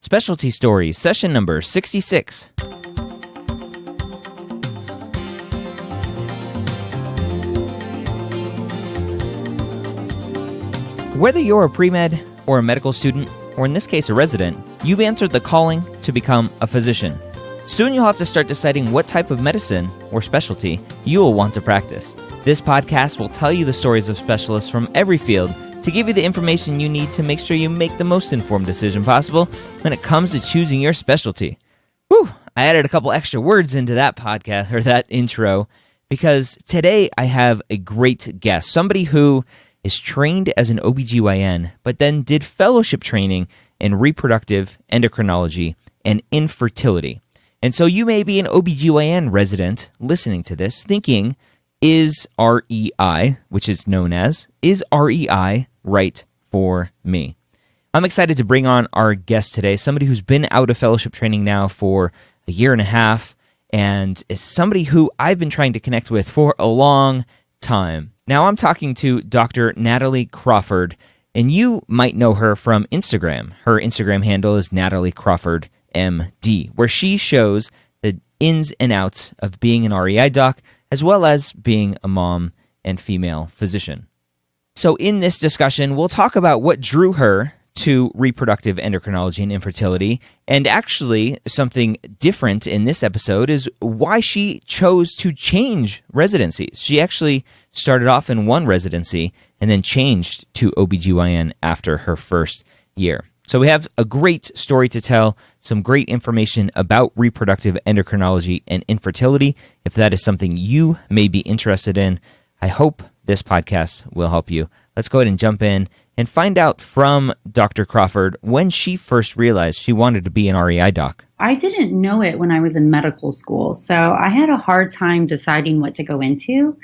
Specialty Stories, session number 66. Whether you're a pre-med or a medical student, or in this case a resident, you've answered the calling to become a physician. Soon you'll have to start deciding what type of medicine or specialty you will want to practice. This podcast will tell you the stories of specialists from every field to give you the information you need to make sure you make the most informed decision possible when it comes to choosing your specialty. Whew, I added a couple extra words into that podcast, or that intro, because today I have a great guest, somebody who is trained as an OBGYN, but then did fellowship training in reproductive endocrinology and infertility. And so you may be an OBGYN resident listening to this thinking, is REI, which is known as, is REI right for me? I'm excited to bring on our guest today, somebody who's been out of fellowship training now for a year and a half, and is somebody who I've been trying to connect with for a long time. Now I'm talking to Dr. Natalie Crawford, and you might know her from Instagram. Her Instagram handle is Natalie Crawford MD, where she shows the ins and outs of being an REI doc, as well as being a mom and female physician. So in this discussion, we'll talk about what drew her to reproductive endocrinology and infertility, and actually something different in this episode is why she chose to change residencies. She actually started off in one residency and then changed to OBGYN after her first year. So we have a great story to tell, some great information about reproductive endocrinology and infertility. If that is something you may be interested in, I hope this podcast will help you. Let's go ahead and jump in and find out from Dr. Crawford when she first realized she wanted to be an REI doc. I didn't know it when I was in medical school, so I had a hard time deciding what to go into.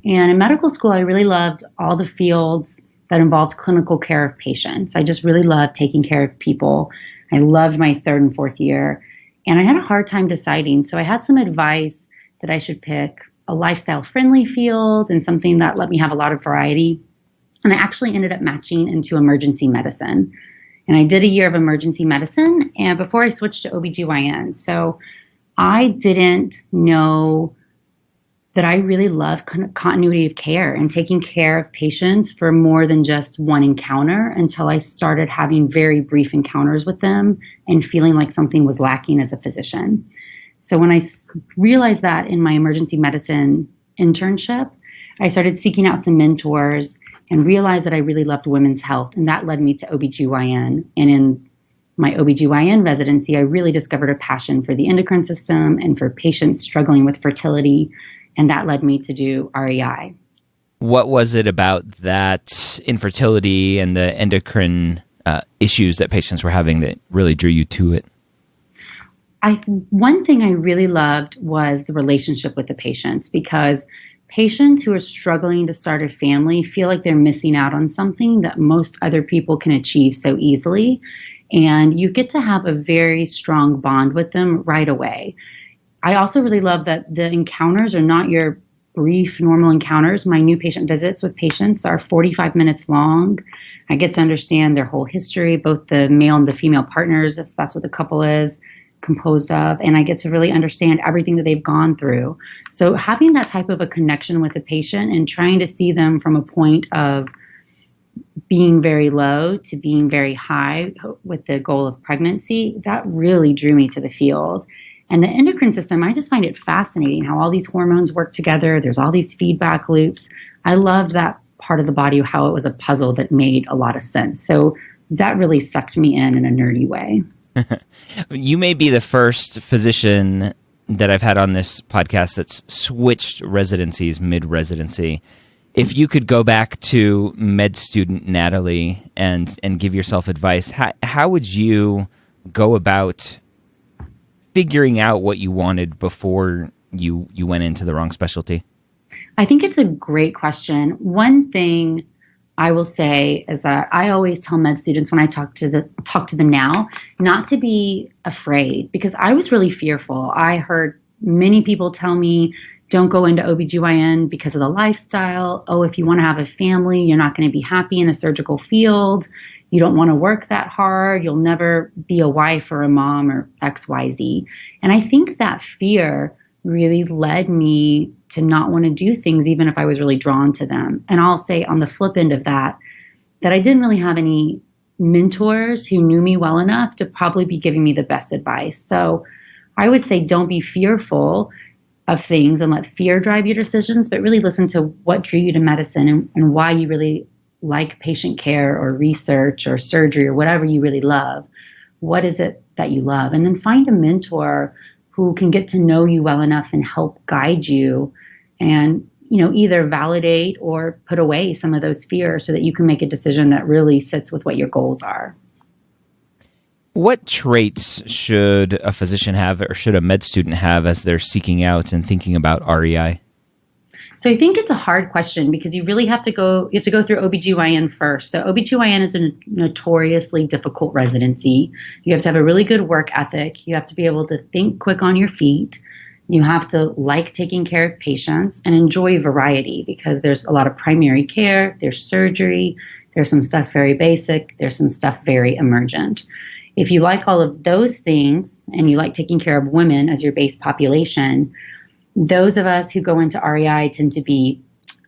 And in medical school, I really loved all the fields that involved clinical care of patients. I just really loved taking care of people. I loved my third and fourth year, and I had a hard time deciding. So I had some advice that I should pick a lifestyle-friendly field and something that let me have a lot of variety. And I actually ended up matching into emergency medicine. And I did a year of emergency medicine and before I switched to OBGYN. So I didn't know that I really love continuity of care and taking care of patients for more than just one encounter until I started having very brief encounters with them and feeling like something was lacking as a physician. So when I realized that in my emergency medicine internship, I started seeking out some mentors and realized that I really loved women's health, and that led me to OBGYN. And in my OBGYN residency, I really discovered a passion for the endocrine system and for patients struggling with fertility, and that led me to do REI. What was it about that infertility and the endocrine issues that patients were having that really drew you to it? One thing I really loved was the relationship with the patients, because patients who are struggling to start a family feel like they're missing out on something that most other people can achieve so easily. And you get to have a very strong bond with them right away. I also really love that the encounters are not your brief, normal encounters. My new patient visits with patients are 45 minutes long. I get to understand their whole history, both the male and the female partners, if that's what the couple is composed of, and I get to really understand everything that they've gone through. So having that type of a connection with a patient and trying to see them from a point of being very low to being very high with the goal of pregnancy, that really drew me to the field. And the endocrine system, I just find it fascinating how all these hormones work together. There's all these feedback loops. I loved that part of the body, how it was a puzzle that made a lot of sense. So that really sucked me in a nerdy way. You may be the first physician that I've had on this podcast that's switched residencies mid-residency. If you could go back to med student Natalie and give yourself advice, how would you go about figuring out what you wanted before you went into the wrong specialty? I think it's a great question. One thing I will say is that I always tell med students when I talk to them now, not to be afraid, because I was really fearful. I heard many people tell me, don't go into OBGYN because of the lifestyle. Oh, if you want to have a family, you're not going to be happy in a surgical field. You don't want to work that hard. You'll never be a wife or a mom or XYZ. And I think that fear really led me to not want to do things, even if I was really drawn to them. And I'll say on the flip end of that, that I didn't really have any mentors who knew me well enough to probably be giving me the best advice. So I would say don't be fearful of things and let fear drive your decisions, but really listen to what drew you to medicine and why you really like patient care or research or surgery or whatever you really love. What is it that you love? And then find a mentor who can get to know you well enough and help guide you and, either validate or put away some of those fears so that you can make a decision that really sits with what your goals are. What traits should a physician have or should a med student have as they're seeking out and thinking about REI? So I think it's a hard question because you have to go through OBGYN first. So OBGYN is a notoriously difficult residency. You have to have a really good work ethic. You have to be able to think quick on your feet. You have to like taking care of patients and enjoy variety because there's a lot of primary care, there's surgery, there's some stuff very basic, there's some stuff very emergent. If you like all of those things and you like taking care of women as your base population, those of us who go into REI tend to be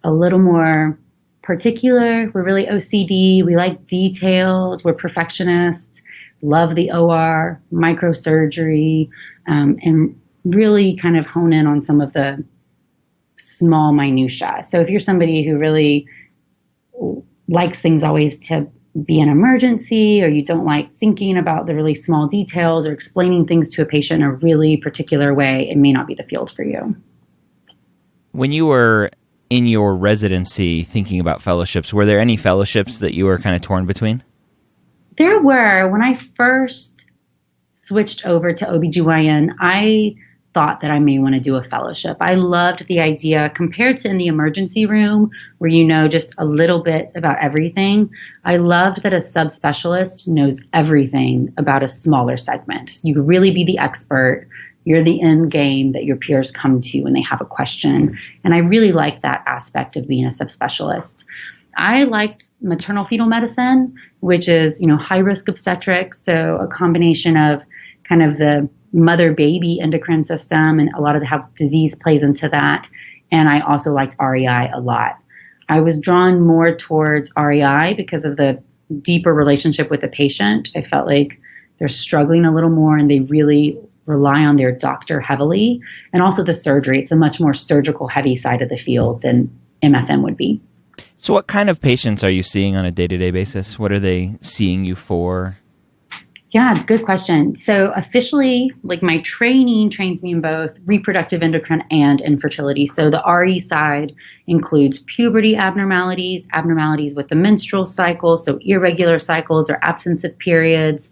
a little more particular. We're really OCD. We like details. We're perfectionists, love the OR, microsurgery, and really kind of hone in on some of the small minutia. So if you're somebody who really likes things always to be an emergency, or you don't like thinking about the really small details or explaining things to a patient in a really particular way, it may not be the field for you. When you were in your residency thinking about fellowships, were there any fellowships that you were kind of torn between? There were. When I first switched over to OBGYN, I thought that I may want to do a fellowship. I loved the idea compared to in the emergency room where you know just a little bit about everything. I loved that a subspecialist knows everything about a smaller segment. You could really be the expert. You're the end game that your peers come to when they have a question. And I really liked that aspect of being a subspecialist. I liked maternal fetal medicine, which is, high risk obstetrics. So a combination of kind of the mother-baby endocrine system and a lot of how disease plays into that. And I also liked REI a lot. I was drawn more towards REI because of the deeper relationship with the patient. I felt like they're struggling a little more and they really rely on their doctor heavily. And also the surgery. It's a much more surgical heavy side of the field than MFM would be. So what kind of patients are you seeing on a day-to-day basis? What are they seeing you for? Yeah, good question. So officially, my training trains me in both reproductive endocrine and infertility. So the RE side includes puberty abnormalities, abnormalities with the menstrual cycle, so irregular cycles or absence of periods,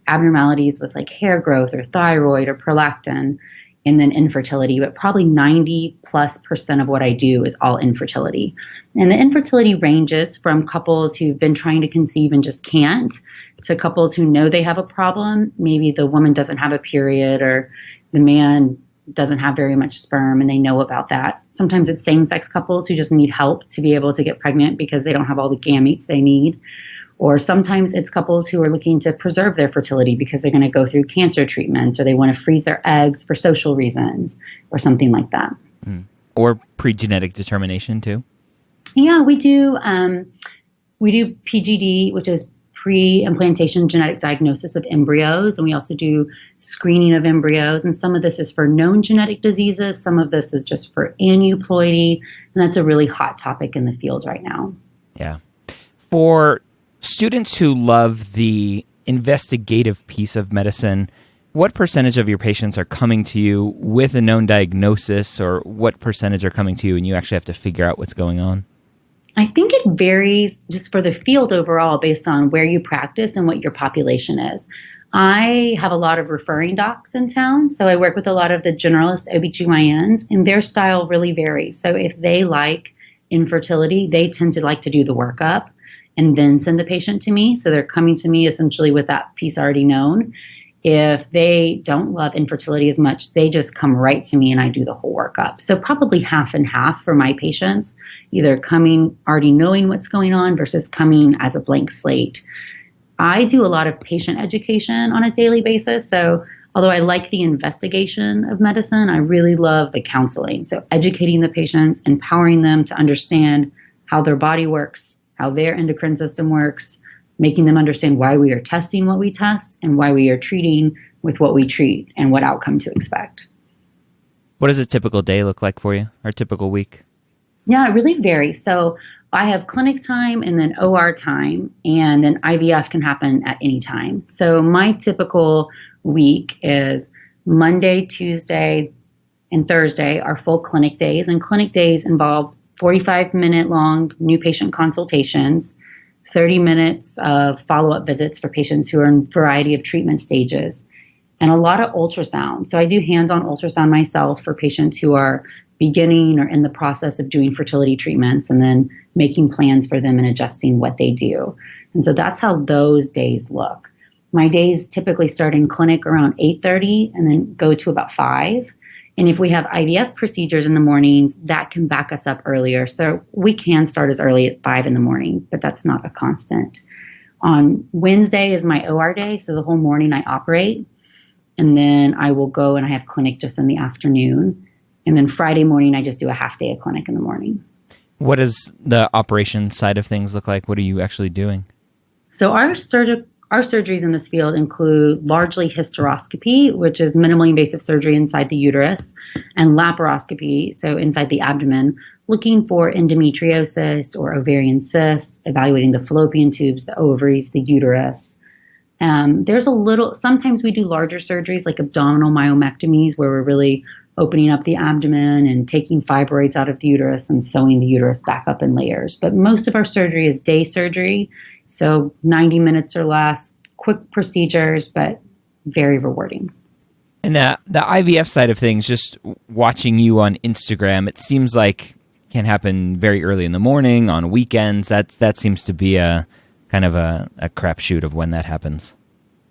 abnormalities with hair growth or thyroid or prolactin, and then infertility. But probably 90+% of what I do is all infertility. And the infertility ranges from couples who've been trying to conceive and just can't, to couples who know they have a problem. Maybe the woman doesn't have a period or the man doesn't have very much sperm and they know about that. Sometimes it's same-sex couples who just need help to be able to get pregnant because they don't have all the gametes they need. Or sometimes it's couples who are looking to preserve their fertility because they're going to go through cancer treatments or they want to freeze their eggs for social reasons or something like that. Or pre-genetic determination too? Yeah, we do PGD, which is pre-implantation genetic diagnosis of embryos, and we also do screening of embryos. And some of this is for known genetic diseases. Some of this is just for aneuploidy, and that's a really hot topic in the field right now. Yeah. For students who love the investigative piece of medicine, what percentage of your patients are coming to you with a known diagnosis, or what percentage are coming to you and you actually have to figure out what's going on? I think it varies just for the field overall based on where you practice and what your population is. I have a lot of referring docs in town, so I work with a lot of the generalist OBGYNs, and their style really varies. So if they like infertility, they tend to like to do the workup and then send the patient to me. So they're coming to me essentially with that piece already known. If they don't love infertility as much, they just come right to me and I do the whole workup. So probably half and half for my patients, either coming already knowing what's going on versus coming as a blank slate. I do a lot of patient education on a daily basis. So although I like the investigation of medicine, I really love the counseling. So educating the patients, empowering them to understand how their body works, how their endocrine system works, making them understand why we are testing what we test and why we are treating with what we treat and what outcome to expect. What does a typical day look like for you, or a typical week? Yeah, it really varies. So I have clinic time and then OR time, and then IVF can happen at any time. So my typical week is Monday, Tuesday, and Thursday are full clinic days. And clinic days involve 45-minute long new patient consultations, 30 minutes of follow-up visits for patients who are in a variety of treatment stages, and a lot of ultrasound. So I do hands-on ultrasound myself for patients who are beginning or in the process of doing fertility treatments, and then making plans for them and adjusting what they do. And so that's how those days look. My days typically start in clinic around 8:30 and then go to about 5. And if we have IVF procedures in the mornings, that can back us up earlier. So we can start as early at 5 in the morning, but that's not a constant. On Wednesday is my OR day, so the whole morning I operate. And then I will go and I have clinic just in the afternoon. And then Friday morning, I just do a half day of clinic in the morning. What does the operation side of things look like? What are you actually doing? So our surgeries in this field include largely hysteroscopy, which is minimally invasive surgery inside the uterus, and laparoscopy, so inside the abdomen, looking for endometriosis or ovarian cysts, evaluating the fallopian tubes, the ovaries, the uterus. Sometimes we do larger surgeries like abdominal myomectomies, where we're really opening up the abdomen and taking fibroids out of the uterus and sewing the uterus back up in layers. But most of our surgery is day surgery, so 90 minutes or less, quick procedures, but very rewarding. And the IVF side of things, just watching you on Instagram, it seems like can happen very early in the morning, on weekends. That seems to be a kind of a crapshoot of when that happens.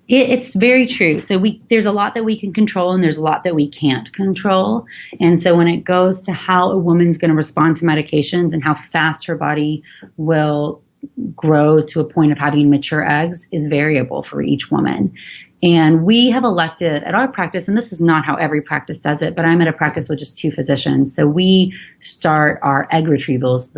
It's very true. So there's a lot that we can control and there's a lot that we can't control. And so when it goes to how a woman's going to respond to medications and how fast her body will grow to a point of having mature eggs is variable for each woman. And we have elected at our practice, and this is not how every practice does it, but I'm at a practice with just 2 physicians. So we start our egg retrievals,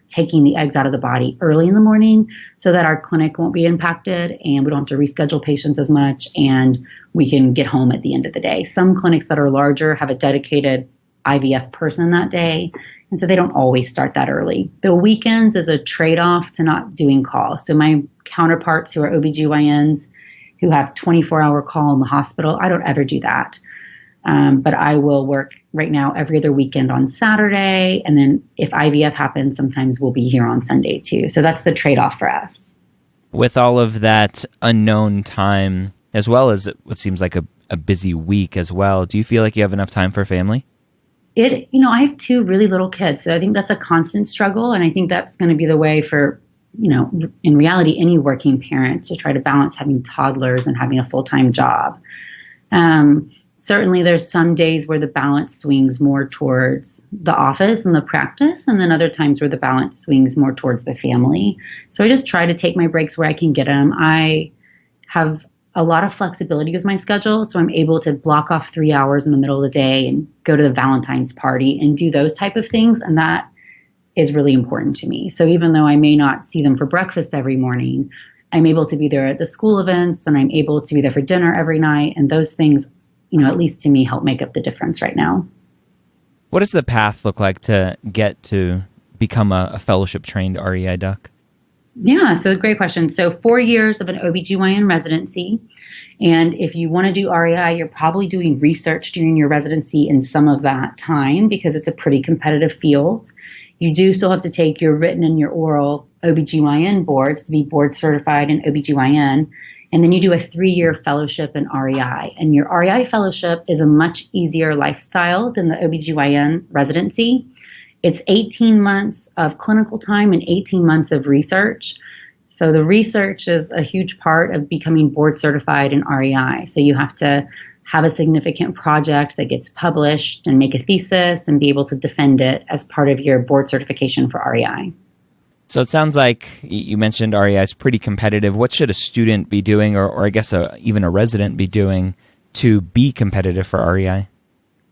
taking the eggs out of the body early in the morning so that our clinic won't be impacted and we don't have to reschedule patients as much, and we can get home at the end of the day. Some clinics that are larger have a dedicated IVF person that day, and so they don't always start that early. The weekends is a trade-off to not doing calls. So my counterparts who are OBGYNs who have 24-hour call in the hospital, I don't ever do that. But I will work right now every other weekend on Saturday. And then if IVF happens, sometimes we'll be here on Sunday too. So that's the trade-off for us. With all of that unknown time, as well as what seems like a busy week as well, do you feel like you have enough time for family? I have 2 really little kids. So I think that's a constant struggle. And I think that's going to be the way for, in reality, any working parent to try to balance having toddlers and having a full-time job. Certainly there's some days where the balance swings more towards the office and the practice, and then other times where the balance swings more towards the family. So I just try to take my breaks where I can get them. I have a lot of flexibility with my schedule, so I'm able to block off 3 hours in the middle of the day and go to the Valentine's party and do those type of things, and that is really important to me. So even though I may not see them for breakfast every morning, I'm able to be there at the school events, and I'm able to be there for dinner every night, and those things at least to me, help make up the difference right now. What does the path look like to get to become a fellowship-trained REI doc? Yeah, so great question. So 4 years of an OBGYN residency. And if you want to do REI, you're probably doing research during your residency in some of that time because it's a pretty competitive field. You do still have to take your written and your oral OBGYN boards to be board certified in OBGYN. And then you do a 3-year fellowship in REI. And your REI fellowship is a much easier lifestyle than the OBGYN residency. It's 18 months of clinical time and 18 months of research. So the research is a huge part of becoming board certified in REI. So you have to have a significant project that gets published and make a thesis and be able to defend it as part of your board certification for REI. So it sounds like you mentioned REI is pretty competitive. What should a student be doing, or I guess even a resident be doing to be competitive for REI?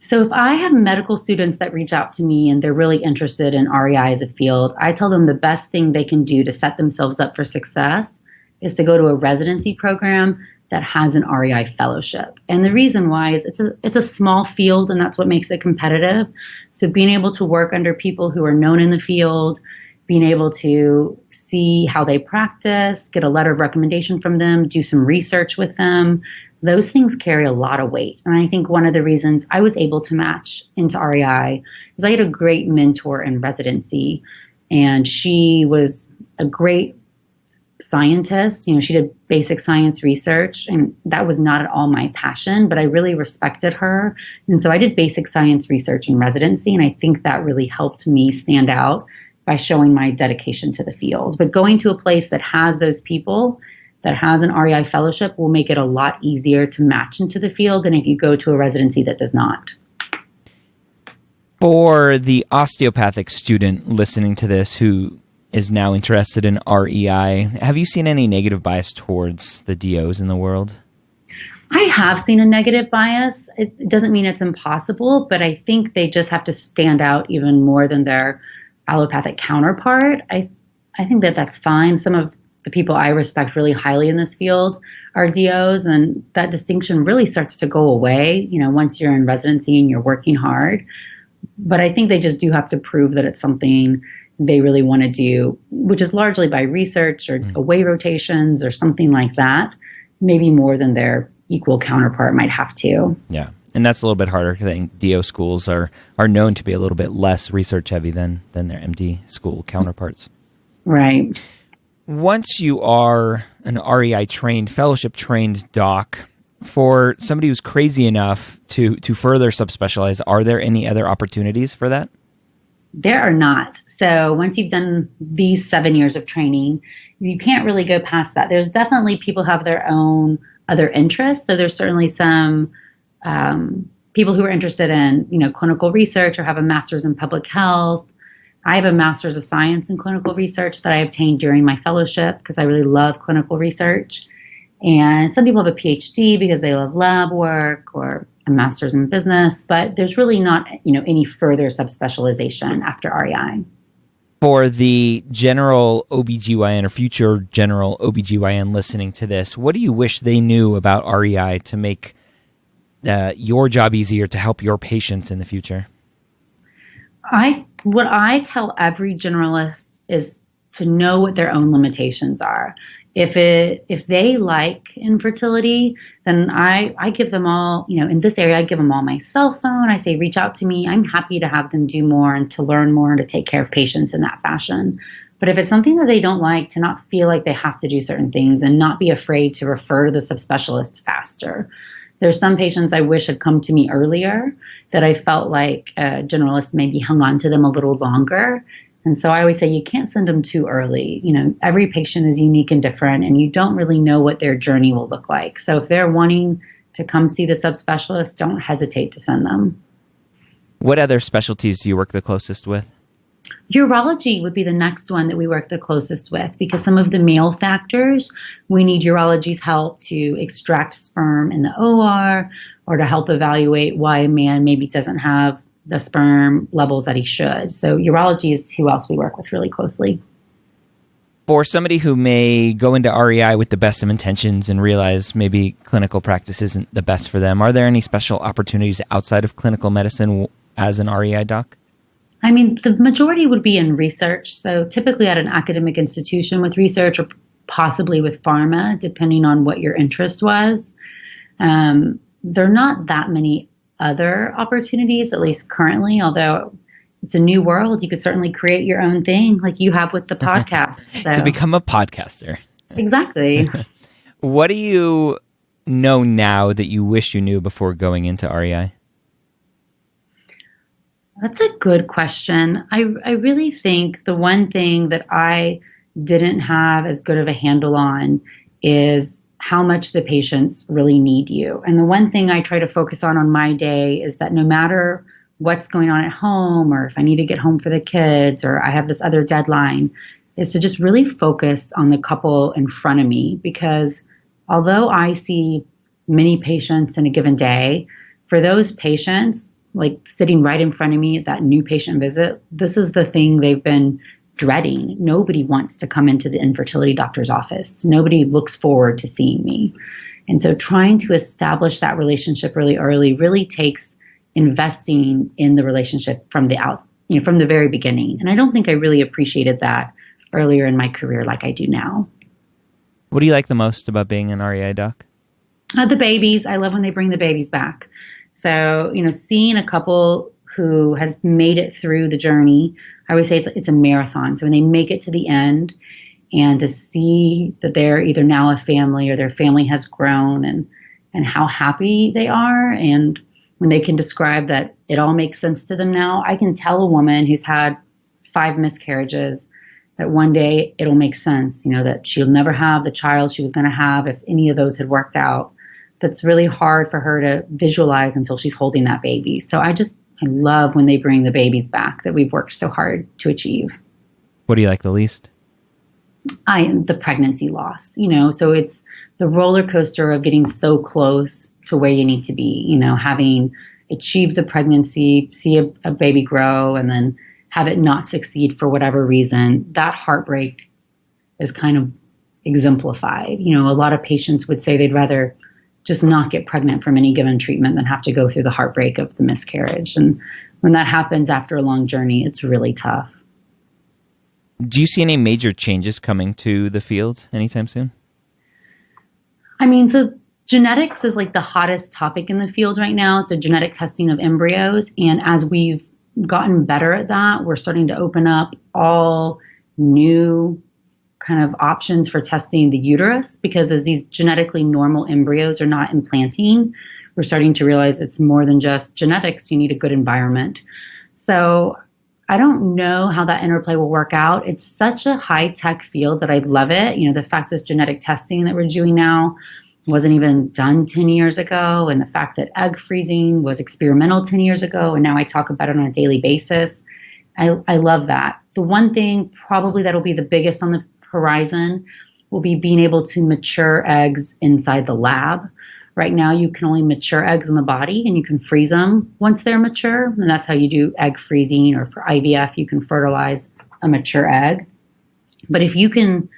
So if I have medical students that reach out to me and they're really interested in REI as a field, I tell them the best thing they can do to set themselves up for success is to go to a residency program that has an REI fellowship. And the reason why is it's a small field, and that's what makes it competitive. So being able to work under people who are known in the field, being able to see how they practice, get a letter of recommendation from them, do some research with them, those things carry a lot of weight. And I think one of the reasons I was able to match into REI is I had a great mentor in residency, and she was a great scientist. She did basic science research, and that was not at all my passion, but I really respected her. And so I did basic science research in residency, and I think that really helped me stand out by showing my dedication to the field. But going to a place that has those people, that has an REI fellowship, will make it a lot easier to match into the field than if you go to a residency that does not. For the osteopathic student listening to this who is now interested in REI, have you seen any negative bias towards the DOs in the world? I have seen a negative bias. It doesn't mean it's impossible, but I think they just have to stand out even more than their allopathic counterpart. I think that that's fine. Some of the people I respect really highly in this field are DOs, and that distinction really starts to go away, once you're in residency and you're working hard. But I think they just do have to prove that it's something they really want to do, which is largely by research or away rotations or something like that, maybe more than their equal counterpart might have to. Yeah. And that's a little bit harder because I think DO schools are known to be a little bit less research heavy than their MD school counterparts. Right. Once you are an REI trained, fellowship trained doc, for somebody who's crazy enough to further subspecialize, are there any other opportunities for that? There are not. So once you've done these 7 years of training, you can't really go past that. There's definitely people have their own other interests. So there's certainly some people who are interested in, clinical research or have a master's in public health. I have a master's of science in clinical research that I obtained during my fellowship because I really love clinical research. And some people have a PhD because they love lab work, or a master's in business, but there's really not, any further subspecialization after REI. For the general OBGYN or future general OBGYN listening to this, what do you wish they knew about REI to make your job easier to help your patients in the future? What I tell every generalist is to know what their own limitations are. If they like infertility, then I give them all, in this area, I give them all my cell phone. I say, reach out to me. I'm happy to have them do more and to learn more and to take care of patients in that fashion. But if it's something that they don't like, to not feel like they have to do certain things and not be afraid to refer to the subspecialist faster. There's some patients I wish had come to me earlier that I felt like a generalist maybe hung on to them a little longer. And so I always say you can't send them too early. Every patient is unique and different, and you don't really know what their journey will look like. So if they're wanting to come see the subspecialist, don't hesitate to send them. What other specialties do you work the closest with? Urology would be the next one that we work the closest with, because some of the male factors, we need urology's help to extract sperm in the OR or to help evaluate why a man maybe doesn't have the sperm levels that he should. So urology is who else we work with really closely. For somebody who may go into REI with the best of intentions and realize maybe clinical practice isn't the best for them, are there any special opportunities outside of clinical medicine as an REI doc? I mean, the majority would be in research. So typically at an academic institution with research, or possibly with pharma, depending on what your interest was. There are not that many other opportunities, at least currently, although it's a new world. You could certainly create your own thing like you have with the podcast. So. You become a podcaster. Exactly. What do you know now that you wish you knew before going into REI? That's a good question. I really think the one thing that I didn't have as good of a handle on is how much the patients really need you. And the one thing I try to focus on my day is that no matter what's going on at home, or if I need to get home for the kids, or I have this other deadline, is to just really focus on the couple in front of me, because although I see many patients in a given day, for those patients, like sitting right in front of me at that new patient visit, this is the thing they've been dreading. Nobody wants to come into the infertility doctor's office. Nobody looks forward to seeing me. And so trying to establish that relationship really early really takes investing in the relationship from from the very beginning. And I don't think I really appreciated that earlier in my career like I do now. What do you like the most about being an REI doc? The babies. I love when they bring the babies back. So, seeing a couple who has made it through the journey, I always say it's a marathon. So when they make it to the end, and to see that they're either now a family or their family has grown, and how happy they are, and when they can describe that it all makes sense to them now, I can tell a woman who's had 5 miscarriages that one day it'll make sense, that she'll never have the child she was going to have if any of those had worked out. That's really hard for her to visualize until she's holding that baby. So I love when they bring the babies back that we've worked so hard to achieve. What do you like the least? The pregnancy loss, so it's the roller coaster of getting so close to where you need to be, having achieved the pregnancy, see a baby grow, and then have it not succeed for whatever reason. That heartbreak is kind of exemplified. A lot of patients would say they'd rather just not get pregnant from any given treatment than have to go through the heartbreak of the miscarriage. And when that happens after a long journey, it's really tough. Do you see any major changes coming to the field anytime soon? So genetics is like the hottest topic in the field right now. So genetic testing of embryos. And as we've gotten better at that, we're starting to open up all new kind of options for testing the uterus, because as these genetically normal embryos are not implanting, we're starting to realize it's more than just genetics. You need a good environment. So I don't know how that interplay will work out. It's such a high-tech field that I love it. The fact this genetic testing that we're doing now wasn't even done 10 years ago, and the fact that egg freezing was experimental 10 years ago, and now I talk about it on a daily basis. I love that. The one thing probably that'll be the biggest on the horizon will be being able to mature eggs inside the lab. Right now, you can only mature eggs in the body, and you can freeze them once they're mature. And that's how you do egg freezing, or for IVF, you can fertilize a mature egg. But if you can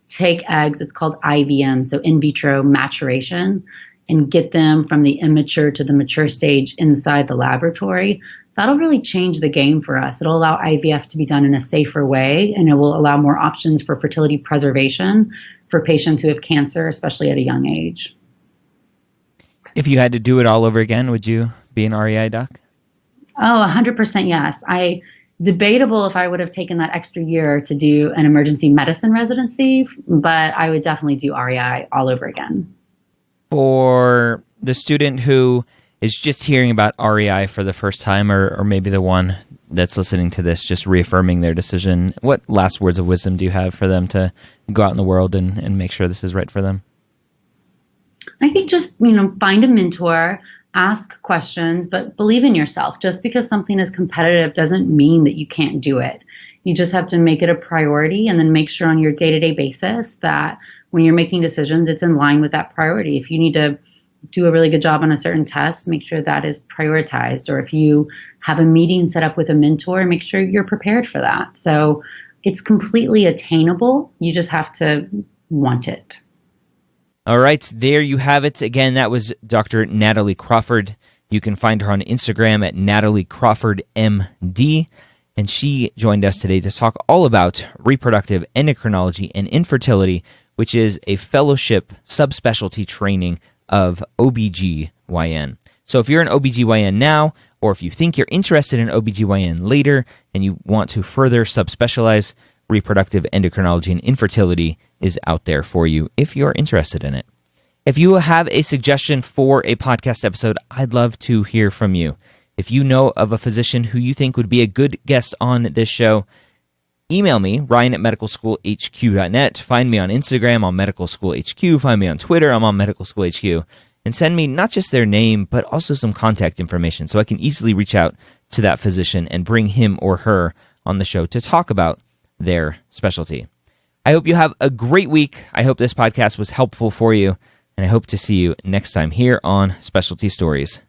take eggs, it's called IVM, so in vitro maturation, and get them from the immature to the mature stage inside the laboratory, that'll really change the game for us. It'll allow IVF to be done in a safer way, and it will allow more options for fertility preservation for patients who have cancer, especially at a young age. If you had to do it all over again, would you be an REI doc? Oh, 100% yes. Debatable if I would have taken that extra year to do an emergency medicine residency, but I would definitely do REI all over again. For the student who is just hearing about REI for the first time, or maybe the one that's listening to this just reaffirming their decision, what last words of wisdom do you have for them to go out in the world and make sure this is right for them? I think just, find a mentor, ask questions, but believe in yourself. Just because something is competitive doesn't mean that you can't do it. You just have to make it a priority, and then make sure on your day-to-day basis that when you're making decisions, it's in line with that priority. If you need to do a really good job on a certain test, make sure that is prioritized. Or if you have a meeting set up with a mentor, make sure you're prepared for that. So it's completely attainable. You just have to want it. All right, there you have it. Again, that was Dr. Natalie Crawford. You can find her on Instagram at Natalie Crawford MD. And she joined us today to talk all about reproductive endocrinology and infertility, which is a fellowship subspecialty training of OBGYN. So if you're an OBGYN now, or if you think you're interested in OBGYN later and you want to further subspecialize, reproductive endocrinology and infertility is out there for you if you're interested in it. If you have a suggestion for a podcast episode, I'd love to hear from you. If you know of a physician who you think would be a good guest on this show, email me, ryan@medicalschoolhq.net. Find me on Instagram, on Medical School HQ. Find me on Twitter, I'm on Medical School HQ. And send me not just their name, but also some contact information so I can easily reach out to that physician and bring him or her on the show to talk about their specialty. I hope you have a great week. I hope this podcast was helpful for you, and I hope to see you next time here on Specialty Stories.